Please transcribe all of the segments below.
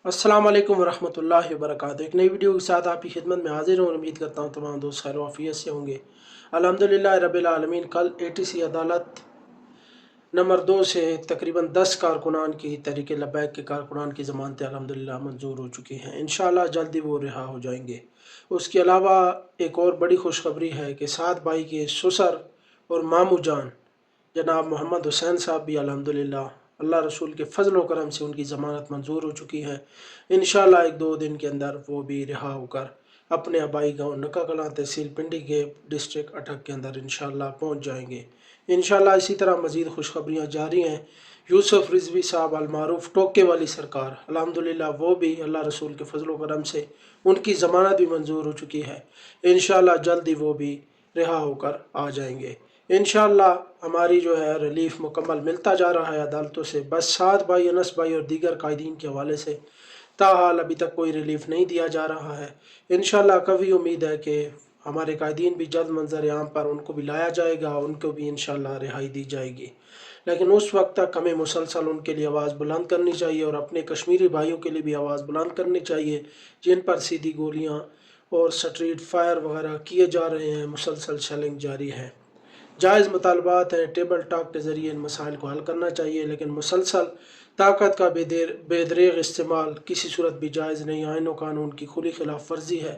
अस्सलाम वालेकुम वरहमतुल्लाहि वबरकातुहू। एक नई वीडियो के साथ आपकी खिदमत में हाजिर हूँ। उम्मीद करता हूँ तमाम दोस्त खैर वाफियत से होंगे। अल्हम्दुलिल्लाह रब्बिल आलमीन, कल ATC अदालत नंबर 2 से तकरीबन 10 कारकुनान की तहरीक लब्बैक के कारकुनान की ज़मानतें अल्हम्दुलिल्लाह मंजूर हो चुकी हैं। इंशाअल्लाह जल्द ही वो रिहा हो जाएंगे। उसके अलावा एक और बड़ी खुशखबरी है कि 7 भाई के ससुर और मामू जान जनाब मोहम्मद हुसैन साहब भी अल्हम्दुलिल्लाह अल्लाह रसूल के फ़ज़ल व करम से उनकी ज़मानत मंजूर हो चुकी है। इंशाअल्लाह 1-2 दिन के अंदर वो भी रिहा होकर अपने आबाई गांव नक्का कलां तहसील पिंडी के डिस्ट्रिक्ट अटक के अंदर इंशाअल्लाह पहुंच जाएंगे। इंशाअल्लाह इसी तरह मज़ीद खुशखबरियाँ जारी हैं। यूसुफ रिजवी साहब अलमारूफ टोके वाली सरकार अल्हम्दुलिल्लाह वो भी अल्लाह रसूल के फ़ज़ल व करम से उनकी ज़मानत भी मंजूर हो चुकी है। इंशाअल्लाह जल्द ही वो भी रिहा होकर आ जाएंगे। इंशाअल्लाह हमारी जो है रिलीफ मुकम्मल मिलता जा रहा है अदालतों से। बस 7 भाई, अनस भाई और दीगर कायदीन के हवाले से ताहाल अभी तक कोई रिलीफ नहीं दिया जा रहा है। इंशाअल्लाह काफ़ी उम्मीद है कि हमारे कायदीन भी जल्द मंजर आम पर उनको भी लाया जाएगा, उनको भी इंशाअल्लाह रिहाई दी जाएगी। लेकिन उस वक्त तक हमें मुसलसल उनके लिए आवाज़ बुलंद करनी चाहिए और अपने कश्मीरी भाइयों के लिए भी आवाज़ बुलंद करनी चाहिए जिन पर सीधी गोलियाँ और स्ट्रीट फायर वगैरह किए जा रहे हैं, मुसलसल शेलिंग जारी है। जायज़ मुतालबात हैं, टेबल टॉक के ज़रिए इन मसाइल को हल करना चाहिए, लेकिन मुसलसल ताकत का बेदरेग इस्तेमाल किसी सूरत भी जायज़ नहीं। आइन व कानून की खुली खिलाफ वर्जी है।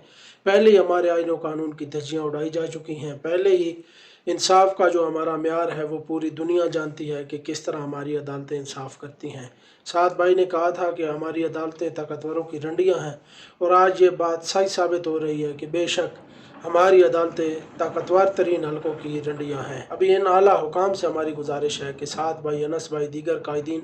पहले ही हमारे आइन व कानून की धज्जियाँ उड़ाई जा चुकी हैं। पहले ही इंसाफ का जो हमारा म्यार है वो पूरी दुनिया जानती है कि किस तरह हमारी अदालतें इंसाफ करती हैं। सात भाई ने कहा था कि हमारी अदालतें ताकतवरों की रंडियाँ हैं, और आज ये बात सही साबित हो रही है कि बेशक हमारी अदालतें ताकतवर तरीन हलकों की रंडियाँ हैं। अभी इन आला हुकाम से हमारी गुजारिश है कि 7 भाई, अनस भाई, दीगर कायदीन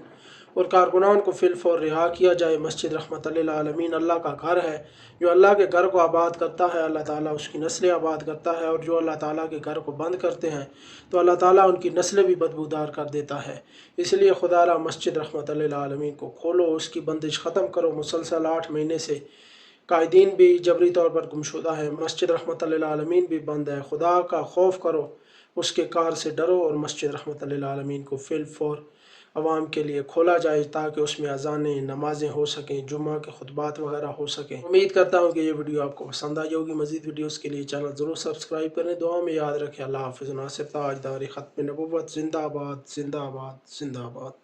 और कारकुनान को फिलफौर रिहा किया जाए। मस्जिद रहमतुल्लिल आलमीन अल्लाह का घर है। जो अल्लाह के घर को आबाद करता है अल्लाह ताला उसकी नस्लें आबाद करता है, और जो अल्लाह ताला के घर को बंद करते हैं तो अल्लाह ताला उनकी नस्लें भी बदबूदार कर देता है। इसलिए खुदारा मस्जिद रहमतुल्लिल आलमीन को खोलो, उसकी बंदिश ख़त्म करो। मुसलसल 8 महीने से कायदीन भी जबरी तौर पर गुमशुदा है, मस्जिद रहमतुल्लिल आलमीन भी बंद है। खुदा का खौफ करो, उसके कार से डरो, और मस्जिद रहमतुल्लिल आलमीन को फिलफौर आवाम के लिए खोला जाए ताकि उसमें अजानें, नमाजें हो सकें, जुम्मा के खुतबात वगैरह हो सकें। उम्मीद करता हूँ कि ये वीडियो आपको पसंद आई होगी। मज़ीद वीडियोज़ के लिए चैनल ज़रूर सब्सक्राइब करें। दुआ में याद रखें। अल्लाह हाफ़िज़। नासिर ताजदारी ख़त्म नबुव्वत। ज़िंदाबाद ज़िंदाबाद ज़िंदाबाद।